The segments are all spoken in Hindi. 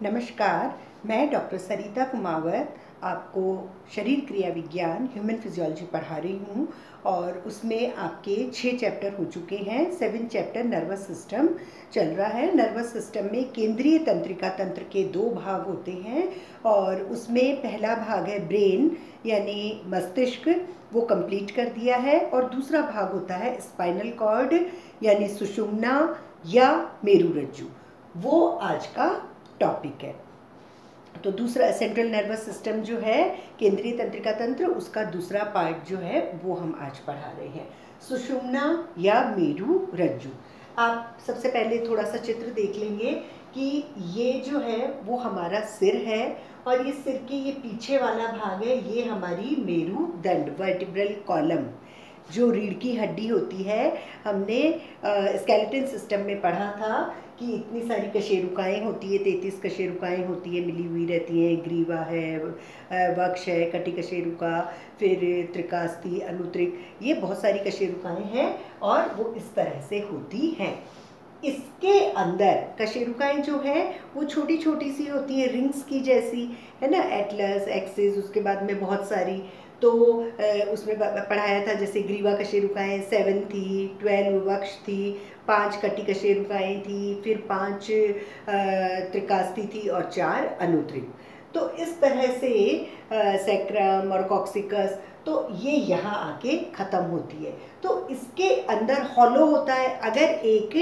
नमस्कार, मैं डॉक्टर सरिता कुमावत आपको शरीर क्रिया विज्ञान ह्यूमन फिजियोलॉजी पढ़ा रही हूँ और उसमें आपके 6 चैप्टर हो चुके हैं। 7 चैप्टर नर्वस सिस्टम चल रहा है। नर्वस सिस्टम में केंद्रीय तंत्रिका तंत्र के 2 भाग होते हैं और उसमें पहला भाग है ब्रेन यानी मस्तिष्क, वो कंप्लीट कर दिया है। और दूसरा भाग होता है स्पाइनल कॉर्ड यानी सुषुम्ना या मेरुरज्जु, वो आज का टॉपिक है। तो दूसरा सेंट्रल नर्वस सिस्टम जो है, केंद्रीय तंत्रिका तंत्र, उसका दूसरा पार्ट जो है वो हम आज पढ़ा रहे हैं, सुषुम्ना या मेरुरज्जु। आप सबसे पहले थोड़ा सा चित्र देख लेंगे कि ये जो है वो हमारा सिर है और ये सिर के ये पीछे वाला भाग है, ये हमारी मेरुदंड वर्टिब्रल कॉलम, जो रीढ़ की हड्डी होती है। हमने स्केलेटन सिस्टम में पढ़ा था कि इतनी सारी कशेरुकाएँ होती है, 33 कशेरुकाएँ होती है, मिली हुई रहती हैं। ग्रीवा है, वक्ष है, कटी कशेरुका, फिर त्रिकास्थि, अनुत्रिक, ये बहुत सारी कशेरुकाएँ हैं और वो इस तरह से होती हैं। इसके अंदर कशेरुकाएँ जो हैं वो छोटी छोटी सी होती हैं, रिंग्स की जैसी, है ना, एटलस, एक्सिस, उसके बाद में बहुत सारी। तो उसमें पढ़ाया था जैसे ग्रीवा कशेरुकाएँ 7 थी, 12 वक्ष थी, 5 कटी कशेरुकाएँ थी, फिर 5 त्रिकास्थि थी और 4 अनुत्रिक। तो इस तरह से सैक्रम और कॉक्सिकस, तो ये यहाँ आके ख़त्म होती है। तो इसके अंदर हॉलो होता है। अगर एक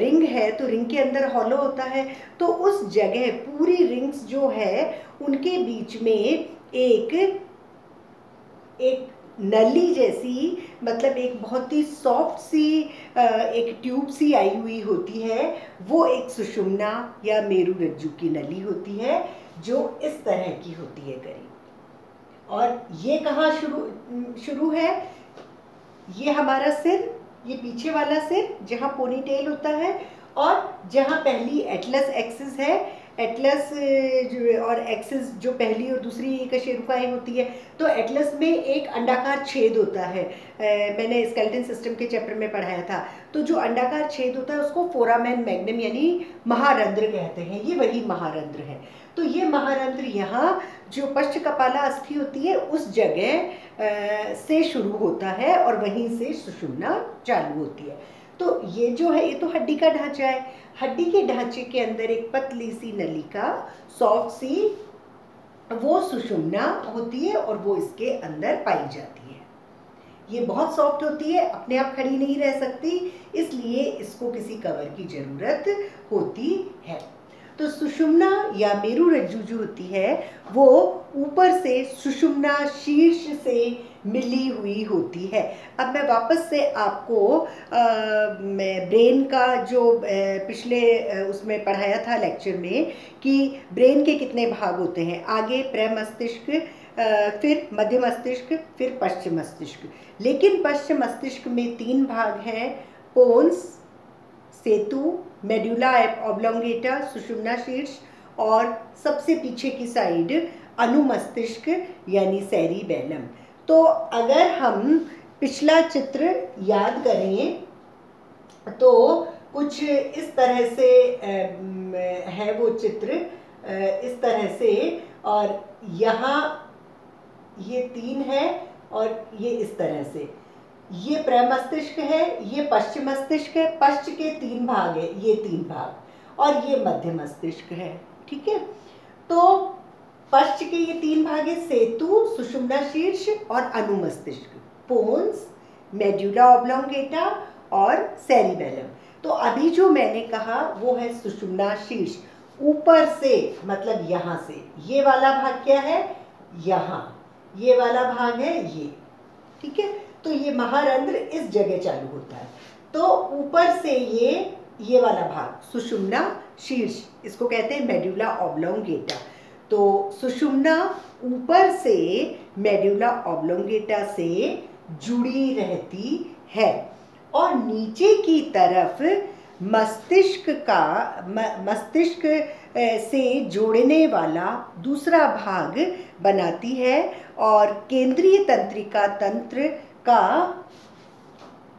रिंग है तो रिंग के अंदर हॉलो होता है, तो उस जगह पूरी रिंग्स जो है उनके बीच में एक नली जैसी, मतलब एक बहुत ही सॉफ्ट सी एक ट्यूब सी आई हुई होती है, वो एक सुषुम्ना या मेरुरज्जु की नली होती है, जो इस तरह की होती है करीब। और ये कहाँ शुरू है, ये हमारा सिर, ये पीछे वाला सिर जहाँ पोनीटेल होता है, और जहाँ पहली एटलस एक्सिस है, एटलस और एक्सिस जो पहली और दूसरी कशेरुकाएँ होती है, तो एटलस में एक अंडाकार छेद होता है। मैंने स्केलेटन सिस्टम के चैप्टर में पढ़ाया था। तो जो अंडाकार छेद होता है उसको फोरामेन मैग्नम यानी महारंध्र कहते हैं, ये वही महारंध्र है। तो ये महारंध्र यहाँ जो पश्च कपाला अस्थि होती है उस जगह से शुरू होता है और वहीं से सुषुम्ना चालू होती है। तो ये जो है, ये तो हड्डी का ढांचा है। हड्डी के ढांचे के अंदर एक पतली सी नलिका, सॉफ्ट सी, वो सुषुम्ना होती है और वो इसके अंदर पाई जाती है। ये बहुत सॉफ्ट होती है, अपने आप खड़ी नहीं रह सकती, इसलिए इसको किसी कवर की जरूरत होती है। तो सुषुम्ना या मेरुरज्जु जो होती है वो ऊपर से सुषुम्ना शीर्ष से मिली हुई होती है। अब मैं वापस से आपको ब्रेन का जो पिछले उसमें पढ़ाया था लेक्चर में कि ब्रेन के कितने भाग होते हैं। आगे प्रमस्तिष्क, फिर मध्य मस्तिष्क, फिर पश्चिम मस्तिष्क। लेकिन पश्चिम मस्तिष्क में 3 भाग हैं, पोन्स, सेतु, मेडुला ऑब्लोंगेटा, सुषुम्ना शीर्ष, और सबसे पीछे की साइड अनुमस्तिष्क यानी सेरिबेलम। तो अगर हम पिछला चित्र याद करें तो कुछ इस तरह से है वो चित्र, इस तरह से, और यहाँ ये 3 है और ये इस तरह से। ये प्रमस्तिष्क है, ये पश्चिम मस्तिष्क है, पश्च के 3 भाग है, ये 3 भाग, और ये मध्य मस्तिष्क है। ठीक है, तो पश्च के ये 3 भाग है, सेतु, सुषुम्ना शीर्ष और अनुमस्तिष्क, पोन्स, मेडुला ऑब्लोंगेटा और सेरिबेलम। तो अभी जो मैंने कहा वो है सुषुम्ना शीर्ष, ऊपर से, मतलब यहाँ से। ये वाला भाग क्या है, यहाँ ये वाला भाग है ये। ठीक है, तो ये महारंध्र इस जगह चालू होता है। तो ऊपर से ये वाला भाग सुषुम्ना शीर्ष, इसको कहते हैं मेडुला ऑब्लोंगेटा। तो सुषुम्ना ऊपर से मेडुला ऑब्लोंगेटा से जुड़ी रहती है और नीचे की तरफ मस्तिष्क से जोड़ने वाला दूसरा भाग बनाती है और केंद्रीय तंत्रिका तंत्र का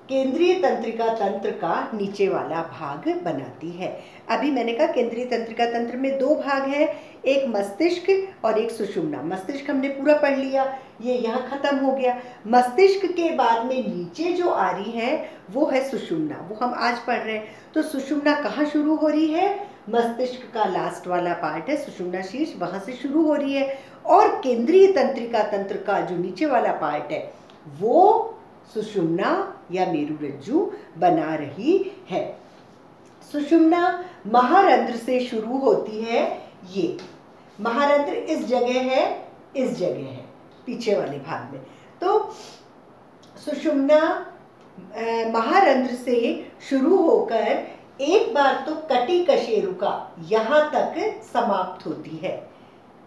केंद्रीय तंत्रिका तंत्र का नीचे वाला भाग बनाती है। अभी मैंने कहा केंद्रीय तंत्रिका तंत्र में दो भाग है, एक मस्तिष्क और एक सुषुम्ना। मस्तिष्क हमने पूरा पढ़ लिया, ये यहाँ खत्म हो गया। मस्तिष्क के बाद में नीचे जो आ रही है वो है सुषुम्ना, वो हम आज पढ़ रहे हैं। तो सुषुम्ना कहाँ शुरू हो रही है? मस्तिष्क का लास्ट वाला पार्ट है सुषुम्ना शीर्ष, वहां से शुरू हो रही है। और केंद्रीय तंत्रिका तंत्र का जो नीचे वाला पार्ट है वो सुषुम्ना या मेरुरज्जु बना रही है। सुषुम्ना महारंध्र से शुरू होती है। ये महारंध्र इस जगह है, इस जगह है, पीछे वाले भाग में। तो सुषुम्ना महारंध्र से शुरू होकर एक बार तो कटी कशेरुका यहाँ तक समाप्त होती है।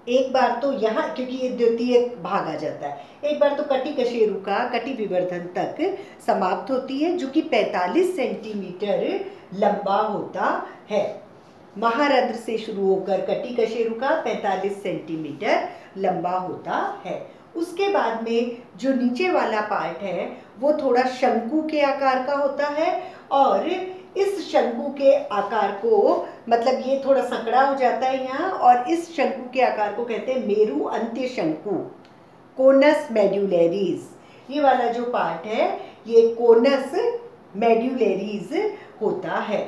एक बार तो यहाँ, क्योंकि ये द्वितीय भाग आ जाता है, एक बार तो कटी कशेरुका कटी विवर्धन तक समाप्त होती है, जो कि 45 सेंटीमीटर लंबा होता है। महारंध्र से शुरू होकर कटी कशेरुका 45 सेंटीमीटर लंबा होता है। उसके बाद में जो नीचे वाला पार्ट है वो थोड़ा शंकु के आकार का होता है, और इस शंकु के आकार को, मतलब ये थोड़ा संकड़ा हो जाता है यहाँ, और इस शंकु के आकार को कहते हैं मेरु अंत्य शंकु, कोनस मेड्यूलरीज। ये वाला जो पार्ट है ये कोनस मेड्यूलरीज होता है।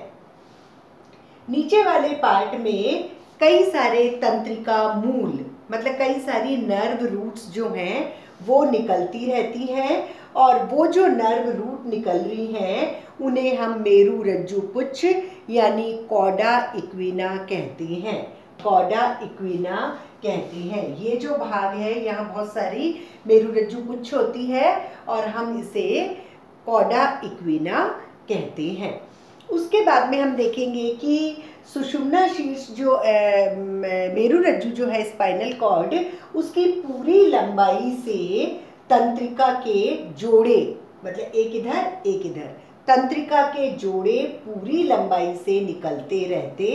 नीचे वाले पार्ट में कई सारे तंत्रिका मूल, मतलब कई सारी नर्व रूट्स जो हैं वो निकलती रहती हैं, और वो जो नर्व रूट निकल रही हैं उन्हें हम मेरुरज्जु पुच्छ यानी कॉडा इक्विना कहते हैं। कॉडा इक्विना कहते हैं। ये जो भाग है यहाँ बहुत सारी मेरुरज्जु पुच्छ होती है और हम इसे कॉडा इक्विना कहते हैं। उसके बाद में हम देखेंगे कि सुषुम्ना शीर्ष जो मेरुरज्जु जो है स्पाइनल कॉर्ड, उसकी पूरी लंबाई से तंत्रिका के जोड़े, मतलब एक इधर एक इधर, तंत्रिका के जोड़े पूरी लंबाई से निकलते रहते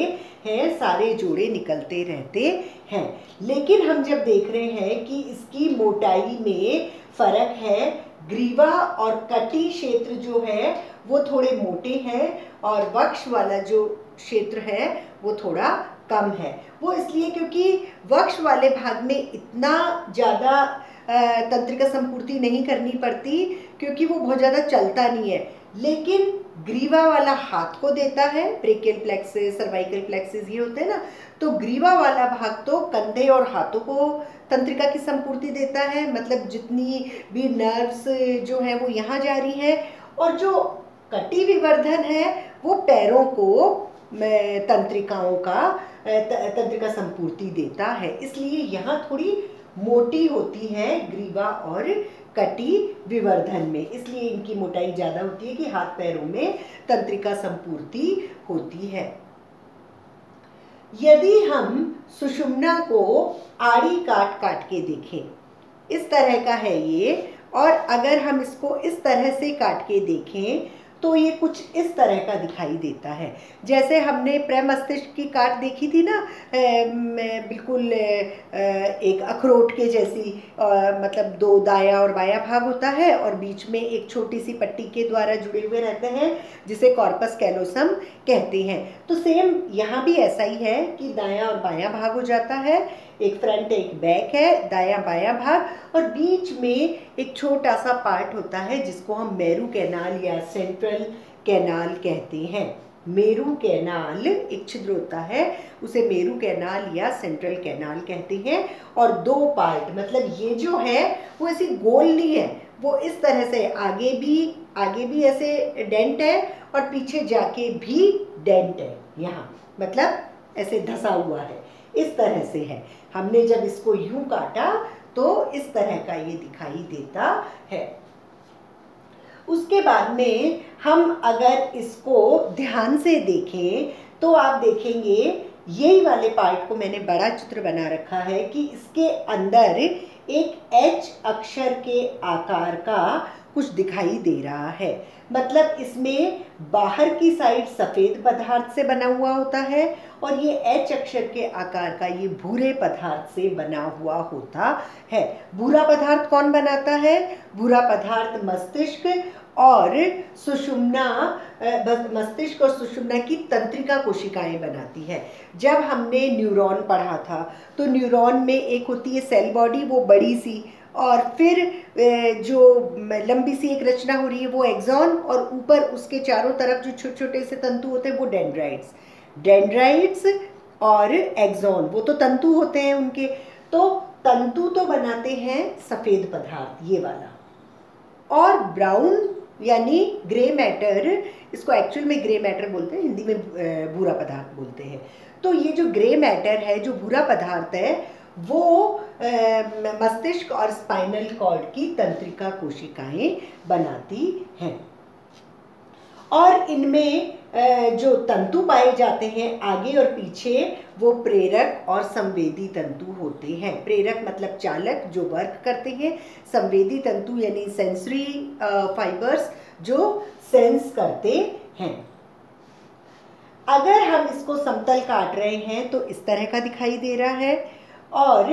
हैं, सारे जोड़े निकलते रहते हैं। लेकिन हम जब देख रहे हैं कि इसकी मोटाई में फर्क है, ग्रीवा और कटी क्षेत्र जो है वो थोड़े मोटे हैं, और वक्ष वाला जो क्षेत्र है वो थोड़ा कम है। वो इसलिए क्योंकि वक्ष वाले भाग में इतना ज़्यादा तंत्रिका संपूर्ति नहीं करनी पड़ती, क्योंकि वो बहुत ज़्यादा चलता नहीं है। लेकिन ग्रीवा वाला हाथ को देता है, ब्रेकियल प्लेक्सिस, सर्वाइकल प्लेक्सिस ये होते हैं ना, तो ग्रीवा वाला भाग तो कंधे और हाथों को तंत्रिका की संपूर्ति देता है, मतलब जितनी भी नर्व्स जो है वो यहाँ जा रही है। और जो कटी विवर्धन है वो पैरों को तंत्रिकाओं का तंत्रिका संपूर्ति देता है, इसलिए यहाँ थोड़ी मोटी होती है ग्रीवा और कटी विवर्धन में, इसलिए इनकी मोटाई ज़्यादा होती है कि हाथ पैरों में तंत्रिका संपूर्ति होती है। यदि हम सुषुम्ना को आड़ी काट काट के देखें, इस तरह का है ये, और अगर हम इसको इस तरह से काट के देखें तो ये कुछ इस तरह का दिखाई देता है। जैसे हमने प्रमस्तिष्क की काट देखी थी ना, बिल्कुल एक अखरोट के जैसी, मतलब दो दाया और बाया भाग होता है और बीच में एक छोटी सी पट्टी के द्वारा जुड़े हुए रहते हैं जिसे कॉर्पस कैलोसम कहते हैं। तो सेम यहाँ भी ऐसा ही है कि दाया और बाया भाग हो जाता है, एक फ्रंट एक बैक है, दाया बाया भाग, और बीच में एक छोटा सा पार्ट होता है जिसको हम मेरू कैनाल या सेंट्रल कैनाल कहते हैं। मेरू कैनाल एक छिद्र होता है, उसे मेरू कैनाल या सेंट्रल कैनाल कहते हैं। और दो पार्ट, मतलब ये जो है वो ऐसी गोल नहीं है, वो इस तरह से आगे भी ऐसे डेंट है और पीछे जाके भी डेंट है, यहाँ मतलब ऐसे धसा हुआ है, इस तरह से है। हमने जब इसको यूं काटा तो इस तरह का ये दिखाई देता है। उसके बाद में हम अगर इसको ध्यान से देखें तो आप देखेंगे यही वाले पार्ट को मैंने बड़ा चित्र बना रखा है कि इसके अंदर एक एच अक्षर के आकार का कुछ दिखाई दे रहा है। मतलब इसमें बाहर की साइड सफ़ेद पदार्थ से बना हुआ होता है और ये एच अक्षर के आकार का ये भूरे पदार्थ से बना हुआ होता है। भूरा पदार्थ कौन बनाता है? भूरा पदार्थ मस्तिष्क और सुषुम्ना मस्तिष्क और सुषुम्ना की तंत्रिका कोशिकाएं बनाती है। जब हमने न्यूरॉन पढ़ा था तो न्यूरॉन में एक होती है सेल बॉडी, वो बड़ी सी, और फिर जो लंबी सी एक रचना हो रही है वो एक्सॉन, और ऊपर उसके चारों तरफ जो छोटे छोटे से तंतु होते हैं वो डेंड्राइट्स। डेंड्राइट्स और एक्सॉन वो तो तंतु होते हैं उनके। तो तंतु तो बनाते हैं सफ़ेद पदार्थ, ये वाला, और ब्राउन यानी ग्रे मैटर, इसको एक्चुअल में ग्रे मैटर बोलते हैं, हिंदी में भूरा पदार्थ बोलते हैं। तो ये जो ग्रे मैटर है, जो भूरा पदार्थ है, वो मस्तिष्क और स्पाइनल कॉर्ड की तंत्रिका कोशिकाएं बनाती हैं। और इनमें जो तंतु पाए जाते हैं आगे और पीछे, वो प्रेरक और संवेदी तंतु होते हैं। प्रेरक मतलब चालक जो वर्क करते हैं, संवेदी तंतु यानी सेंसरी फाइबर्स जो सेंस करते हैं। अगर हम इसको समतल काट रहे हैं तो इस तरह का दिखाई दे रहा है। और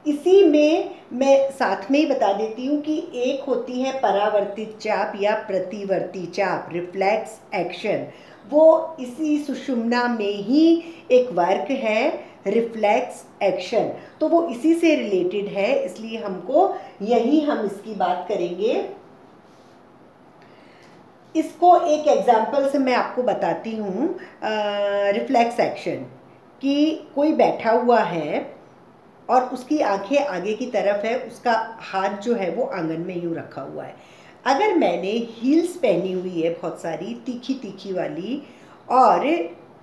इसी में मैं साथ में ही बता देती हूँ कि एक होती है परावर्तित चाप या प्रतिवर्ती चाप, रिफ्लेक्स एक्शन, वो इसी सुषुम्ना में ही एक वर्क है, रिफ्लेक्स एक्शन। तो वो इसी से रिलेटेड है, इसलिए हमको यही हम इसकी बात करेंगे। इसको एक एग्जाम्पल से मैं आपको बताती हूँ। रिफ्लेक्स एक्शन कि कोई बैठा हुआ है और उसकी आंखें आगे की तरफ है, उसका हाथ जो है वो आंगन में यूँ रखा हुआ है। अगर मैंने हील्स पहनी हुई है बहुत सारी तीखी तीखी वाली, और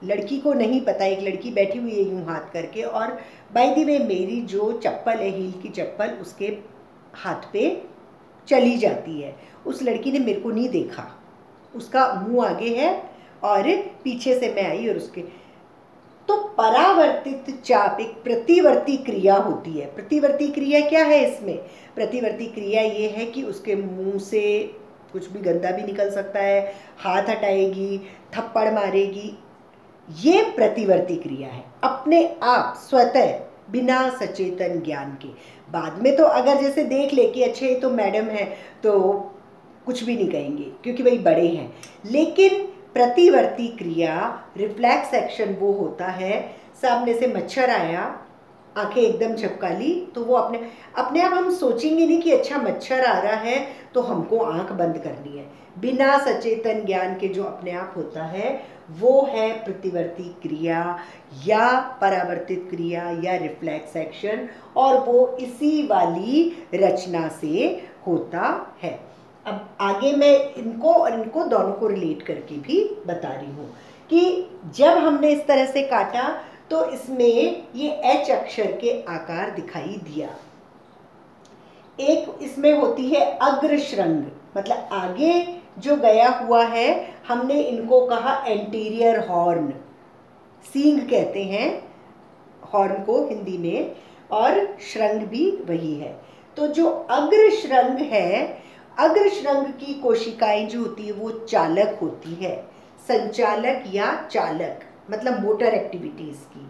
लड़की को नहीं पता, एक लड़की बैठी हुई है यूँ हाथ करके, और बाय द वे मेरी जो चप्पल है, हील की चप्पल, उसके हाथ पे चली जाती है। उस लड़की ने मेरे को नहीं देखा, उसका मुंह आगे है और पीछे से मैं आई और उसके, तो परावर्तित चाप एक प्रतिवर्ती क्रिया होती है। प्रतिवर्ती क्रिया क्या है इसमें? प्रतिवर्ती क्रिया ये है कि उसके मुंह से कुछ भी गंदा भी निकल सकता है, हाथ हटाएगी, थप्पड़ मारेगी, ये प्रतिवर्ती क्रिया है, अपने आप स्वतः बिना सचेतन ज्ञान के। बाद में तो अगर जैसे देख ले कि अच्छा ये तो मैडम है, तो कुछ भी नहीं कहेंगे क्योंकि भाई बड़े हैं। लेकिन प्रतिवर्ती क्रिया, रिफ्लेक्स एक्शन वो होता है, सामने से मच्छर आया, आंखें एकदम झपका ली, तो वो अपने आप हम सोचेंगे नहीं कि अच्छा मच्छर आ रहा है तो हमको आंख बंद करनी है। बिना सचेतन ज्ञान के जो अपने आप होता है वो है प्रतिवर्ती क्रिया या परावर्तित क्रिया या रिफ्लेक्स एक्शन, और वो इसी वाली रचना से होता है। अब आगे मैं इनको और इनको दोनों को रिलेट करके भी बता रही हूँ कि जब हमने इस तरह से काटा तो इसमें ये एच अक्षर के आकार दिखाई दिया। एक इसमें होती है अग्रश्रंग, मतलब आगे जो गया हुआ है, हमने इनको कहा एंटीरियर हॉर्न, सींग कहते हैं हॉर्न को हिंदी में, और श्रृंग भी वही है। तो जो अग्रश्रंग है, अग्रश्रंग की कोशिकाएं जो होती है वो चालक होती है, संचालक या चालक, मतलब मोटर एक्टिविटीज की,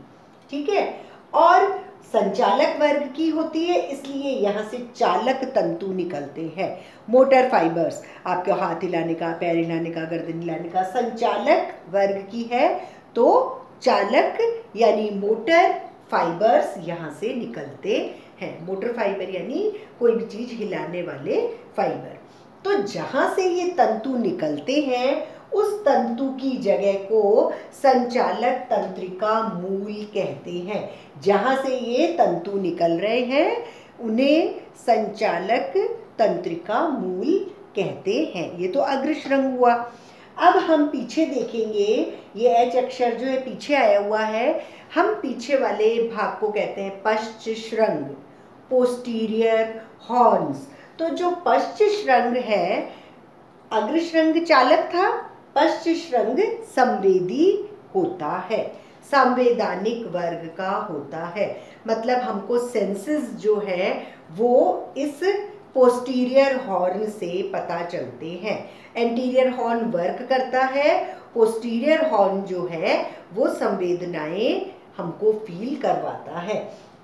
ठीक है। और संचालक वर्ग की होती है, इसलिए यहाँ से चालक तंतु निकलते हैं, मोटर फाइबर्स, आपके हाथ हिलाने का, पैर हिलाने का, गर्दन हिलाने का, संचालक वर्ग की है। तो चालक यानी मोटर फाइबर्स यहाँ से निकलते हैं। मोटर फाइबर यानी कोई भी चीज हिलाने वाले फाइबर। तो जहां से ये तंतु निकलते हैं उस तंतु की जगह को संचालक तंत्रिका मूल कहते हैं। जहां से ये तंतु निकल रहे हैं उन्हें संचालक तंत्रिका मूल कहते हैं। ये तो अग्रश्रंग हुआ। अब हम पीछे देखेंगे, ये एच अक्षर जो है पीछे आया हुआ है, हम पीछे वाले भाग को कहते हैं पश्च श्रृंग, पोस्टीरियर हॉर्न्स। तो जो पश्च श्रृंग है, अग्रश्रंग चालक था, पश्च श्रृंग संवेदी होता है, संवैधानिक वर्ग का होता है। मतलब हमको सेंसेस जो है वो इस पोस्टीरियर हॉर्न से पता चलते हैं। एंटीरियर हॉर्न वर्क करता है, पोस्टीरियर हॉर्न जो है वो संवेदनाएं हमको फील करवाता है।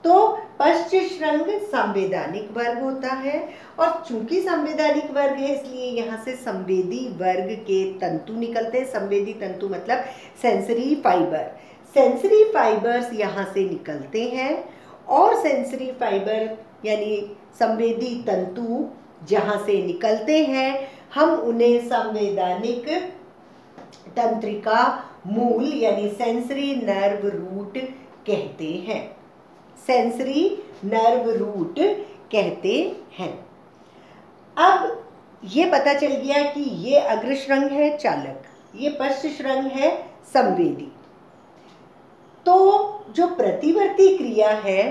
तो पश्च श्रृंग संवैधानिक वर्ग होता है, और चूंकि संवैधानिक वर्ग है इसलिए यहाँ से संवेदी वर्ग के तंतु निकलते हैं। संवेदी तंतु मतलब सेंसरी फाइबर, सेंसरी फाइबर्स यहाँ से निकलते हैं, और सेंसरी फाइबर यानी संवेदी तंतु जहाँ से निकलते हैं हम उन्हें संवैधानिक तंत्रिका मूल यानी सेंसरी नर्व रूट कहते हैं, सेंसरी नर्व रूट कहते हैं। अब ये पता चल गया कि ये अग्रश्रृंग है चालक, ये पश्च श्रृंग है संवेदी। तो जो प्रतिवर्ती क्रिया है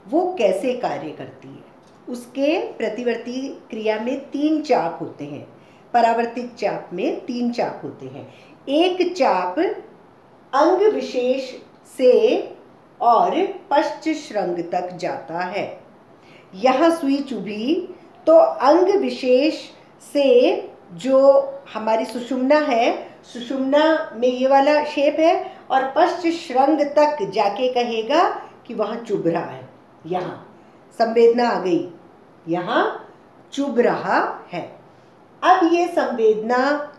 वो कैसे कार्य करती है? उसके प्रतिवर्ती क्रिया में 3 चाप होते हैं, परावर्तित चाप में 3 चाप होते हैं। एक चाप अंग विशेष से और पश्च श्रृंग तक जाता है। यहाँ सुई चुभी तो अंग विशेष से जो हमारी सुषुम्ना है, सुषुम्ना में ये वाला शेप है, और पश्च श्रृंग तक जाके कहेगा कि वहाँ चुभ रहा है, यहाँ संवेदना आ गई, यहाँ चुभ रहा है। अब ये संवेदना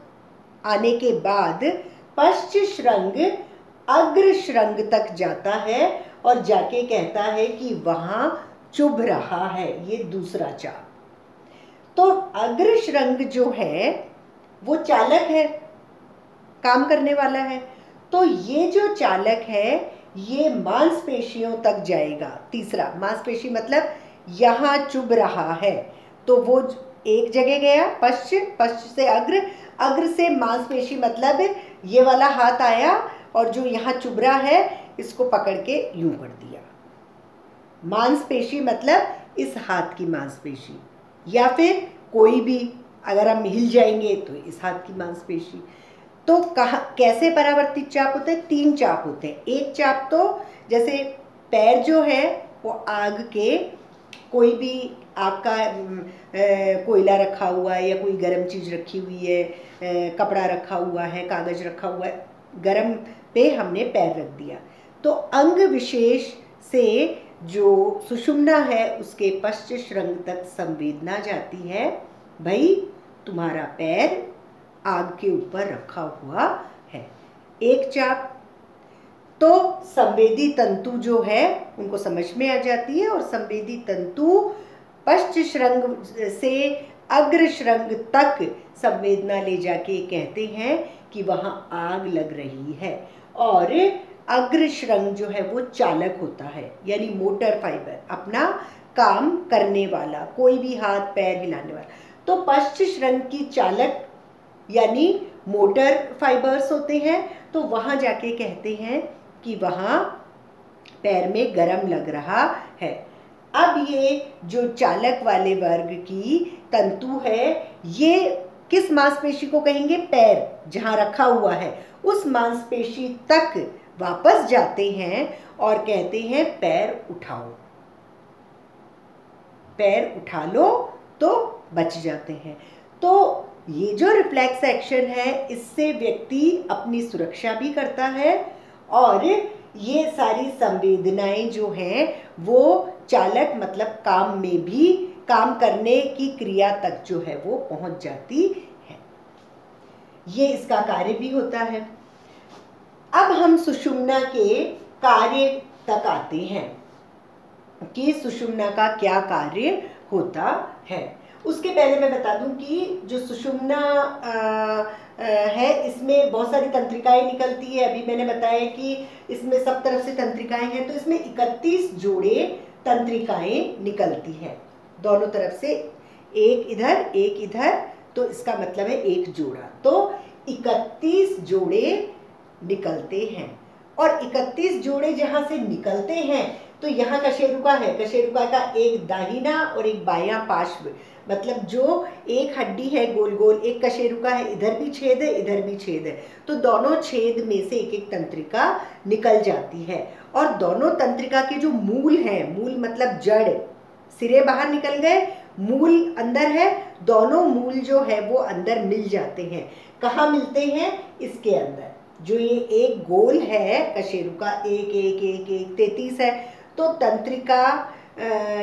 आने के बाद पश्च श्रृंग अग्र श्रृंग तक जाता है और जाके कहता है कि वहाँ चुभ रहा है, ये दूसरा चाप। तो अग्र श्रृंग जो है वो चालक है, काम करने वाला है। तो ये जो चालक है ये मांसपेशियों तक जाएगा। तीसरा, मांसपेशी मतलब यहाँ चुभ रहा है तो वो एक जगह गया, पश्च से अग्र, अग्र से मांसपेशी मतलब ये वाला हाथ आया और जो यहाँ चुभ रहा है इसको पकड़ के यूं कर दिया। मांसपेशी मतलब इस हाथ की मांसपेशी, या फिर कोई भी अगर हम हिल जाएंगे तो इस हाथ की मांसपेशी। तो कहाँ कैसे परावर्तित चाप होते हैं? 3 चाप होते हैं। एक चाप तो जैसे पैर जो है वो आग के, कोई भी आग का कोयला रखा हुआ है या कोई गर्म चीज़ रखी हुई है, कपड़ा रखा हुआ है, कागज रखा हुआ है, गर्म पे हमने पैर रख दिया, तो अंग विशेष से जो सुषुम्ना है उसके पश्च श्रृंग तक संवेदना जाती है, भाई तुम्हारा पैर आग के ऊपर रखा हुआ है। एक चाप तो संवेदी तंतु जो है उनको समझ में आ जाती है, और संवेदी तंतु पश्च श्रृंग से अग्र श्रृंग तक संवेदना ले जाके कहते हैं कि वहाँ आग लग रही है। और अग्र श्रृंग जो है वो चालक होता है, यानी मोटर फाइबर, अपना काम करने वाला, कोई भी हाथ पैर हिलाने वाला। तो पश्च श्रृंग की चालक यानी मोटर फाइबर्स होते हैं, तो वहाँ जाके कहते हैं कि वहाँ पैर में गरम लग रहा है। अब ये जो चालक वाले वर्ग की तंतु है ये किस मांसपेशी को कहेंगे? पैर जहाँ रखा हुआ है उस मांसपेशी तक वापस जाते हैं और कहते हैं पैर उठाओ, पैर उठा लो, तो बच जाते हैं। तो ये जो रिफ्लेक्स एक्शन है इससे व्यक्ति अपनी सुरक्षा भी करता है, और ये सारी संवेदनाएं जो हैं वो चालक मतलब काम में भी, काम करने की क्रिया तक जो है वो पहुंच जाती है। ये इसका कार्य भी होता है। अब हम सुषुम्ना के कार्य तक आते हैं कि सुषुम्ना का क्या कार्य होता है। उसके पहले मैं बता दूं कि जो सुषुम्ना है इसमें बहुत सारी तंत्रिकाएं निकलती है। अभी मैंने बताया कि इसमें सब तरफ से तंत्रिकाएं हैं, तो इसमें 31 जोड़े तंत्रिकाएं निकलती हैं दोनों तरफ से, एक इधर, तो इसका मतलब है एक जोड़ा। तो 31 जोड़े निकलते हैं, और 31 जोड़े जहां से निकलते हैं तो यहाँ कशेरुका है, कशेरुका का एक दाहिना और एक बायां पार्श्व, मतलब जो एक हड्डी है गोल गोल, एक कशेरुका है, इधर भी छेद है इधर भी छेद है, तो दोनों छेद में से एक एक तंत्रिका निकल जाती है। और दोनों तंत्रिका के जो मूल हैं, मूल मतलब जड़, सिरे बाहर निकल गए, मूल अंदर है, दोनों मूल जो है वो अंदर मिल जाते हैं। कहाँ मिलते हैं? इसके अंदर, जो ये एक गोल है कशेरुका, एक एक एक एक 33 है, तो तंत्रिका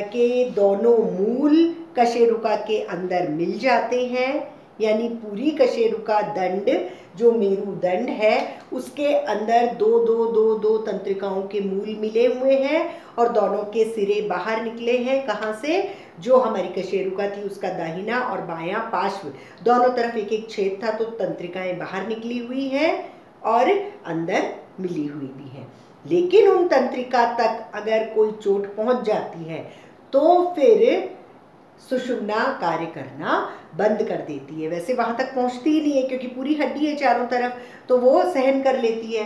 के दोनों मूल कशेरुका के अंदर मिल जाते हैं, यानी पूरी कशेरुका दंड जो मेरुदंड है उसके अंदर दो दो दो दो तंत्रिकाओं के मूल मिले हुए हैं और दोनों के सिरे बाहर निकले हैं। कहाँ से? जो हमारी कशेरुका थी उसका दाहिना और बायां पार्श्व दोनों तरफ एक एक छेद था, तो तंत्रिकाएं बाहर निकली हुई हैं और अंदर मिली हुई भी है। लेकिन उन तंत्रिका तक अगर कोई चोट पहुंच जाती है तो फिर सुषुम्ना कार्य करना बंद कर देती है। वैसे वहां तक पहुंचती ही नहीं है क्योंकि पूरी हड्डी है चारों तरफ, तो वो सहन कर लेती है।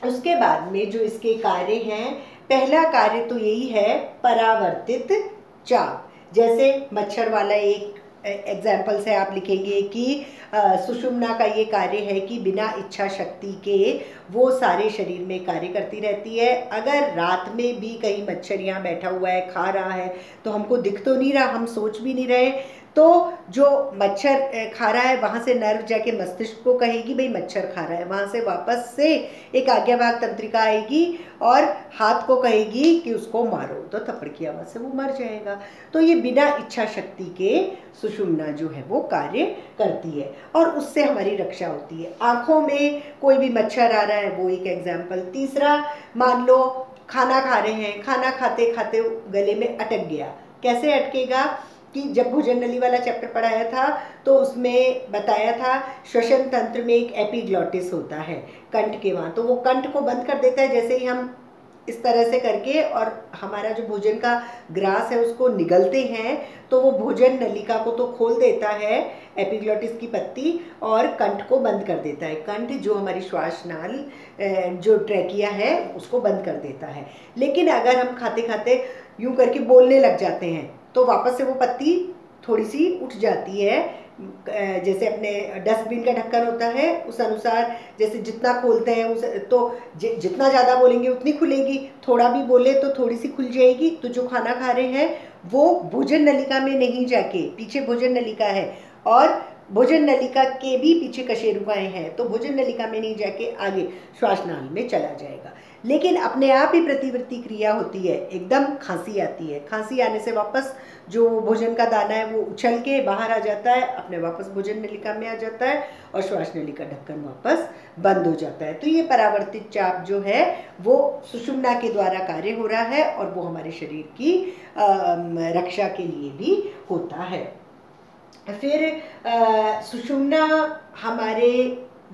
उसके बाद में जो इसके कार्य हैं, पहला कार्य तो यही है परावर्तित चाप। जैसे मच्छर वाला एक एग्जाम्पल से आप लिखेंगे कि सुषुम्ना का ये कार्य है कि बिना इच्छा शक्ति के वो सारे शरीर में कार्य करती रहती है। अगर रात में भी कहीं मच्छर यहाँ बैठा हुआ है, खा रहा है, तो हमको दिख तो नहीं रहा, हम सोच भी नहीं रहे, तो जो मच्छर खा रहा है वहाँ से नर्व जाके मस्तिष्क को कहेगी भाई मच्छर खा रहा है, वहाँ से वापस से एक आज्ञावाहक तंत्रिका आएगी और हाथ को कहेगी कि उसको मारो, तो थप्पड़ की आवाज़ से वो मर जाएगा। तो ये बिना इच्छा शक्ति के सुषुम्ना जो है वो कार्य करती है और उससे हमारी रक्षा होती है। आँखों में कोई भी मच्छर आ रहा है वो एक एग्जाम्पल। तीसरा, मान लो खाना खा रहे हैं, खाना खाते खाते गले में अटक गया। कैसे अटकेगा कि जब भोजन नली वाला चैप्टर पढ़ाया था तो उसमें बताया था श्वसन तंत्र में एक एपिग्लॉटिस होता है कंठ के वहाँ, तो वो कंठ को बंद कर देता है जैसे ही हम इस तरह से करके और हमारा जो भोजन का ग्रास है उसको निगलते हैं, तो वो भोजन नलिका को तो खोल देता है एपिग्लॉटिस की पत्ती और कंठ को बंद कर देता है। कंठ जो हमारी श्वास नाल जो ट्रैकिया है उसको बंद कर देता है। लेकिन अगर हम खाते खाते यूं करके बोलने लग जाते हैं तो वापस से वो पत्ती थोड़ी सी उठ जाती है। जैसे अपने डस्टबिन का ढक्कन होता है उस अनुसार, जैसे जितना खोलते हैं उस तो जितना ज़्यादा बोलेंगे उतनी खुलेगी, थोड़ा भी बोले तो थोड़ी सी खुल जाएगी। तो जो खाना खा रहे हैं वो भोजन नलिका में नहीं जाके, पीछे भोजन नलिका है और भोजन नलिका के भी पीछे कशेरुकाएं हैं, तो भोजन नलिका में नहीं जाके आगे श्वासनाल में चला जाएगा। लेकिन अपने आप ही प्रतिवर्ती क्रिया होती है, एकदम खांसी आती है, खांसी आने से वापस जो भोजन का दाना है वो उछल के बाहर आ जाता है, अपने वापस भोजन नलिका में आ जाता है और श्वास नलिका ढक्कन वापस बंद हो जाता है। तो ये परावर्तित चाप जो है वो सुषुम्ना के द्वारा कार्य हो रहा है और वो हमारे शरीर की रक्षा के लिए भी होता है। फिर सुषुम्ना हमारे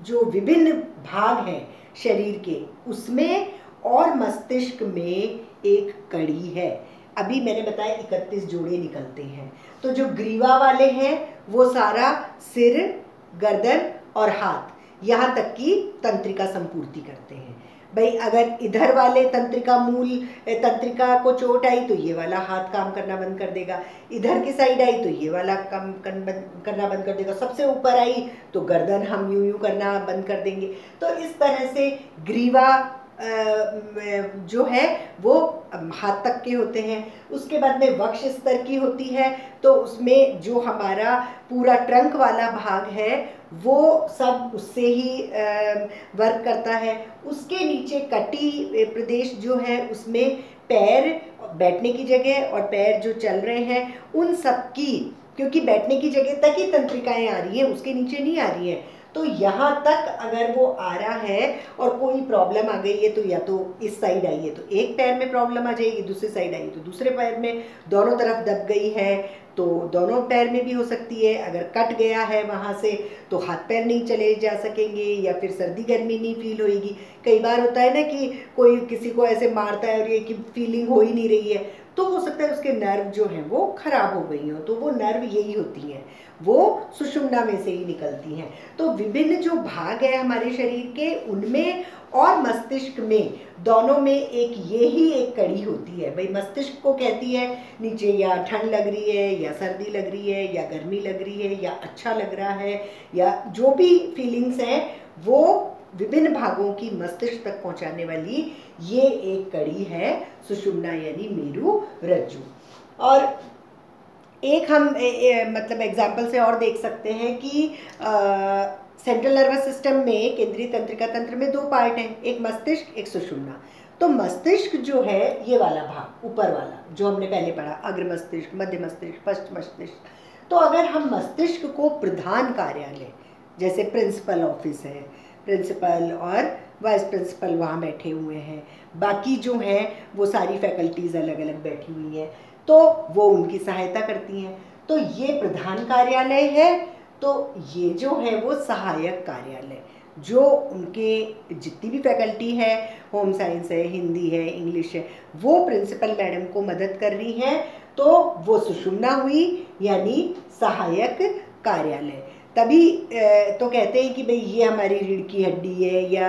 जो विभिन्न भाग हैं शरीर के उसमें और मस्तिष्क में एक कड़ी है। अभी मैंने बताया 31 जोड़े निकलते हैं, तो जो ग्रीवा वाले हैं वो सारा सिर, गर्दन और हाथ यहाँ तक की तंत्रिका संपूर्ति करते हैं। भाई अगर इधर वाले तंत्रिका मूल तंत्रिका को चोट आई तो ये वाला हाथ काम करना बंद कर देगा, इधर की साइड आई तो ये वाला काम करना बंद कर देगा, सबसे ऊपर आई तो गर्दन हम यूं यूं करना बंद कर देंगे। तो इस तरह से ग्रीवा जो है वो हाथ तक के होते हैं। उसके बाद में वक्ष स्तर की होती है, तो उसमें जो हमारा पूरा ट्रंक वाला भाग है वो सब उससे ही वर्क करता है। उसके नीचे कटी प्रदेश जो है उसमें पैर, बैठने की जगह और पैर जो चल रहे हैं उन सब की, क्योंकि बैठने की जगह तक ही तंत्रिकाएं आ रही हैं, उसके नीचे नहीं आ रही हैं, तो यहाँ तक अगर वो आ रहा है और कोई प्रॉब्लम आ गई है तो या तो इस साइड आई है तो एक पैर में प्रॉब्लम आ जाएगी, दूसरी साइड आई तो दूसरे पैर में, दोनों तरफ दब गई है तो दोनों पैर में भी हो सकती है। अगर कट गया है वहाँ से तो हाथ पैर नहीं चले जा सकेंगे या फिर सर्दी गर्मी नहीं फील होगी। कई बार होता है ना कि कोई किसी को ऐसे मारता है और ये कि फीलिंग हो ही नहीं रही है, तो हो सकता है उसके नर्व जो हैं वो खराब हो गई हो, तो वो नर्व यही होती हैं, वो सुषुम्ना में से ही निकलती हैं। तो विभिन्न जो भाग है हमारे शरीर के उनमें और मस्तिष्क में, दोनों में एक यही एक कड़ी होती है। भाई मस्तिष्क को कहती है नीचे या ठंड लग रही है या सर्दी लग रही है या गर्मी लग रही है या अच्छा लग रहा है या जो भी फीलिंग्स हैं वो विभिन्न भागों की मस्तिष्क तक पहुंचाने वाली ये एक कड़ी है सुषुम्ना यानी मेरु रज्जु। और एक हम मतलब एग्जाम्पल से और देख सकते हैं कि सेंट्रल नर्वस सिस्टम में, केंद्रीय तंत्रिका तंत्र में 2 पार्ट हैं, एक मस्तिष्क, एक सुषुम्ना। तो मस्तिष्क जो है ये वाला भाग ऊपर वाला जो हमने पहले पढ़ा, अग्र मस्तिष्क, मध्य मस्तिष्क, पश्च मस्तिष्क। तो अगर हम मस्तिष्क को प्रधान कार्यालय, जैसे प्रिंसिपल ऑफिस है, प्रिंसिपल और वाइस प्रिंसिपल वहाँ बैठे हुए हैं, बाकी जो हैं वो सारी फैकल्टीज़ अलग अलग बैठी हुई हैं, तो वो उनकी सहायता करती हैं। तो ये प्रधान कार्यालय है, तो ये जो है वो सहायक कार्यालय, जो उनके जितनी भी फैकल्टी है, होम साइंस है, हिंदी है, इंग्लिश है, वो प्रिंसिपल मैडम को मदद कर रही हैं, तो वो सुषुम्ना हुई, यानी सहायक कार्यालय। तभी तो कहते हैं कि भाई ये हमारी रीढ़ की हड्डी है, या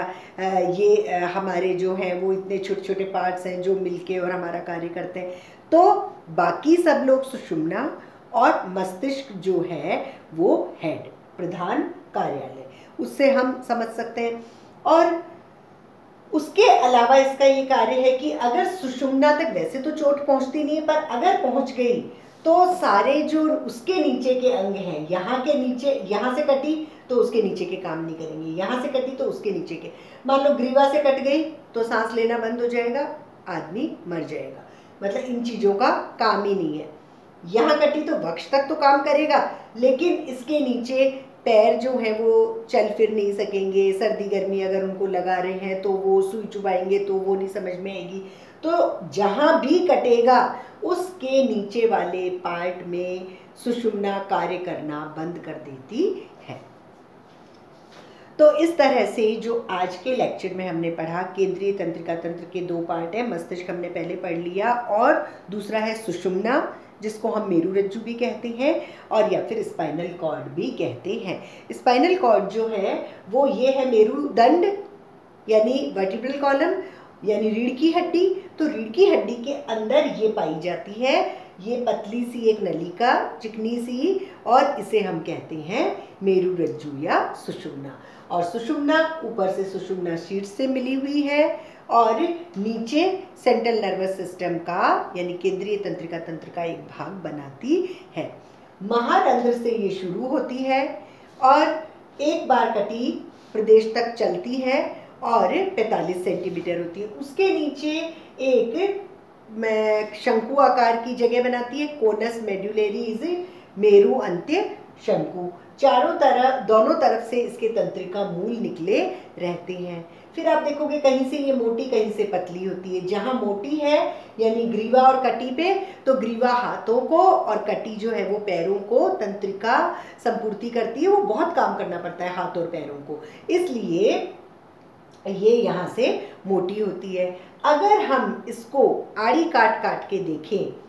ये हमारे जो हैं वो इतने छोटे छोटे पार्ट्स हैं जो मिलके और हमारा कार्य करते हैं। तो बाकी सब लोग सुषुम्ना, और मस्तिष्क जो है वो हेड, प्रधान कार्यालय, उससे हम समझ सकते हैं। और उसके अलावा इसका ये कार्य है कि अगर सुषुम्ना तक वैसे तो चोट पहुंचती नहीं है, पर अगर पहुंच गई तो सारे जो उसके नीचे के अंग हैं, यहाँ के नीचे, यहाँ से कटी तो उसके नीचे के काम नहीं करेंगे, यहाँ से कटी तो उसके नीचे के, मान लो ग्रीवा से कट गई तो सांस लेना बंद हो जाएगा, आदमी मर जाएगा, मतलब इन चीज़ों का काम ही नहीं है। यहाँ कटी तो वक्ष तक तो काम करेगा, लेकिन इसके नीचे पैर जो हैं वो चल फिर नहीं सकेंगे, सर्दी गर्मी अगर उनको लगा रहे हैं तो वो सुई चुभाएंगे तो वो नहीं समझ में आएगी। तो जहाँ भी कटेगा उसके नीचे वाले पार्ट में सुषुम्ना कार्य करना बंद कर देती है। तो इस तरह से जो आज के लेक्चर में हमने पढ़ा, केंद्रीय तंत्रिका तंत्र के 2 पार्ट है, मस्तिष्क हमने पहले पढ़ लिया, और दूसरा है सुषुम्ना, जिसको हम मेरू रज्जु भी कहते हैं, और या फिर स्पाइनल कॉर्ड भी कहते हैं। स्पाइनल कॉर्ड जो है वो ये है मेरुदंड, यानी वर्टिब्रल कॉलम, यानी रीढ़ की हड्डी। तो रीढ़ की हड्डी के अंदर ये पाई जाती है, ये पतली सी एक नलिका, चिकनी सी, और इसे हम कहते हैं मेरू रज्जु या सुषुम्ना। और सुषुम्ना ऊपर से सुषुम्ना शीर्ष से मिली हुई है, और नीचे सेंट्रल नर्वस सिस्टम का, यानी केंद्रीय तंत्रिका तंत्र का एक भाग बनाती है। महारंध्र से ये शुरू होती है और एक बार कटी प्रदेश तक चलती है और 45 सेंटीमीटर होती है। उसके नीचे एक शंकु आकार की जगह बनाती है, कोनस मेडुलरीज, मेरु अंत्य शंकु। चारों तरफ, दोनों तरफ से इसके तंत्रिका मूल निकले रहते हैं। फिर आप देखोगे कहीं से ये मोटी, कहीं से पतली होती है। जहाँ मोटी है यानी ग्रीवा और कटी पे, तो ग्रीवा हाथों को और कटी जो है वो पैरों को तंत्रिका संपूर्ति करती है। वो बहुत काम करना पड़ता है हाथ और पैरों को, इसलिए ये यहाँ से मोटी होती है। अगर हम इसको आड़ी काट काट के देखें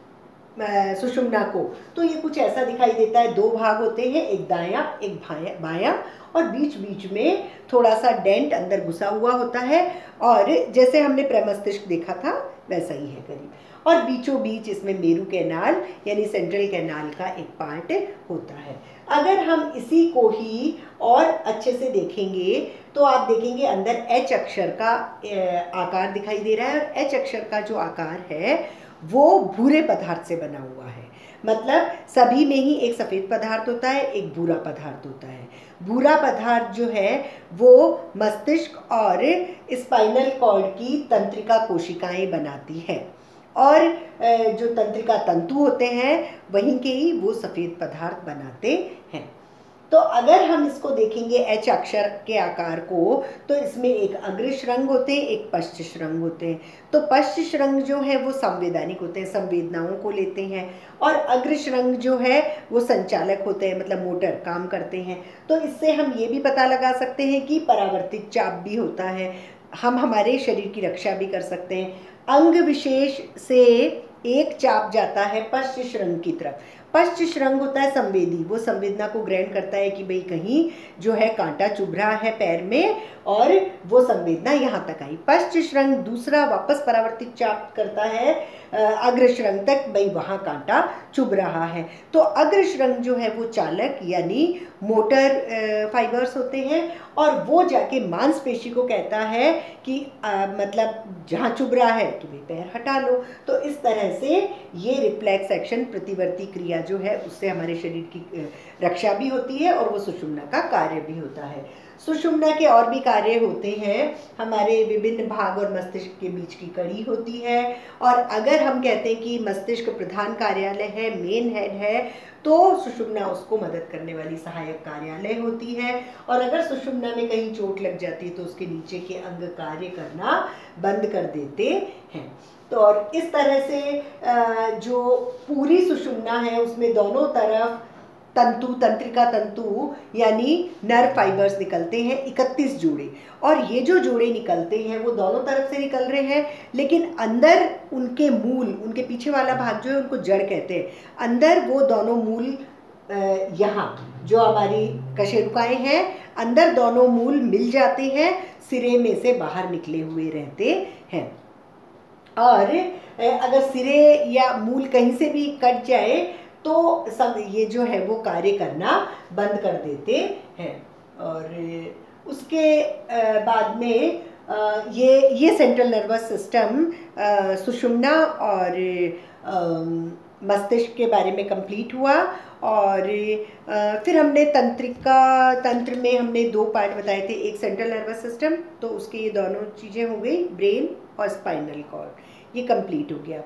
सुषुम्ना को, तो ये कुछ ऐसा दिखाई देता है। 2 भाग होते हैं, एक दायां एक बायां, और बीच बीच में थोड़ा सा डेंट अंदर घुसा हुआ होता है, और जैसे हमने प्रमस्तिष्क देखा था वैसा ही है करीब। और बीचों बीच इसमें मेरू कैनाल यानी सेंट्रल कैनाल का एक पार्ट होता है। अगर हम इसी को ही और अच्छे से देखेंगे तो आप देखेंगे अंदर एच अक्षर का आकार दिखाई दे रहा है, और एच अक्षर का जो आकार है वो भूरे पदार्थ से बना हुआ है। मतलब सभी में ही एक सफ़ेद पदार्थ होता है, एक भूरा पदार्थ होता है। भूरा पदार्थ जो है वो मस्तिष्क और स्पाइनल कॉर्ड की तंत्रिका कोशिकाएं बनाती है, और जो तंत्रिका तंतु होते हैं वहीं के ही वो सफ़ेद पदार्थ बनाते हैं। तो अगर हम इसको देखेंगे एच अक्षर के आकार को, तो इसमें एक अग्र श्रृंग होते हैं, एक पश्च श्रृंग होते हैं। तो पश्च श्रृंग जो है वो संवैधानिक होते हैं, संवेदनाओं को लेते हैं, और अग्र श्रृंग जो है वो संचालक होते हैं, मतलब मोटर काम करते हैं। तो इससे हम ये भी पता लगा सकते हैं कि परावर्तित चाप भी होता है, हम हमारे शरीर की रक्षा भी कर सकते हैं। अंग विशेष से एक चाप जाता है पश्च श्रृंग की तरफ। पश्च श्रृंग होता है संवेदी, वो संवेदना को ग्रहण करता है कि भाई कहीं जो है कांटा चुभ रहा है पैर में, और वो संवेदना यहाँ तक आई। पश्च श्रृंग दूसरा वापस परावर्तित चाप करता है अग्र श्रृंग तक, भाई वहाँ कांटा चुभ रहा है। तो अग्र श्रृंग जो है वो चालक, यानी मोटर फाइबर्स होते हैं, और वो जाके मांसपेशी को कहता है कि मतलब जहाँ चुभ रहा है कि भाई पैर हटा लो। तो इस तरह से ये रिफ्लेक्स एक्शन, प्रतिवर्ती क्रिया जो है, उससे हमारे शरीर की रक्षा भी होती है और वो सुषुम्ना का कार्य भी होता है। सुषुम्ना के और भी कार्य होते हैं, हमारे विभिन्न भाग और मस्तिष्क के बीच की कड़ी होती है, और अगर हम कहते हैं कि मस्तिष्क प्रधान कार्यालय है, मेन हेड है, तो सुषुम्ना उसको मदद करने वाली सहायक कार्यालय होती है। और अगर सुषुम्ना में कहीं चोट लग जाती है तो उसके नीचे के अंग कार्य करना बंद कर देते हैं। तो और इस तरह से जो पूरी सुषुम्ना है उसमें दोनों तरफ तंतु, तंत्रिका तंतु यानी नर्व फाइबर्स निकलते हैं 31 जोड़े, और ये जो जोड़े निकलते हैं वो दोनों तरफ से निकल रहे हैं, लेकिन अंदर उनके मूल, उनके पीछे वाला भाग जो है उनको जड़ कहते हैं, अंदर वो दोनों मूल यहाँ जो हमारी कशेरुकाएं हैं, अंदर दोनों मूल मिल जाते हैं, सिरे में से बाहर निकले हुए रहते हैं। और अगर सिरे या मूल कहीं से भी कट जाए तो सब ये जो है वो कार्य करना बंद कर देते हैं। और उसके बाद में ये सेंट्रल नर्वस सिस्टम सुषुम्ना और मस्तिष्क के बारे में कंप्लीट हुआ। और फिर हमने तंत्र में हमने 2 पार्ट बताए थे, एक सेंट्रल नर्वस सिस्टम, तो उसके ये दोनों चीज़ें हो गई, ब्रेन और स्पाइनल कॉर्ड, ये कंप्लीट हो गया।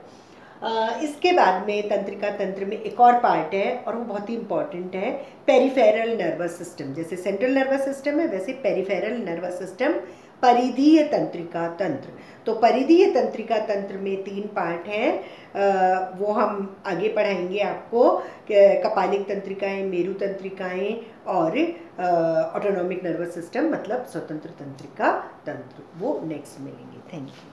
इसके बाद में तंत्रिका तंत्र में एक और पार्ट है और वो बहुत ही इम्पॉर्टेंट है, पेरिफेरल नर्वस सिस्टम। जैसे सेंट्रल नर्वस सिस्टम है वैसे पेरिफेरल नर्वस सिस्टम, परिधीय तंत्रिका तंत्र। तो परिधीय तंत्रिका तंत्र में 3 पार्ट हैं, वो हम आगे पढ़ाएंगे आपको, कपालिक तंत्रिकाएं, मेरु तंत्रिकाएं और ऑटोनॉमिक नर्वस सिस्टम मतलब स्वतंत्र तंत्रिका तंत्र, वो नेक्स्ट मिलेंगे। Thank you.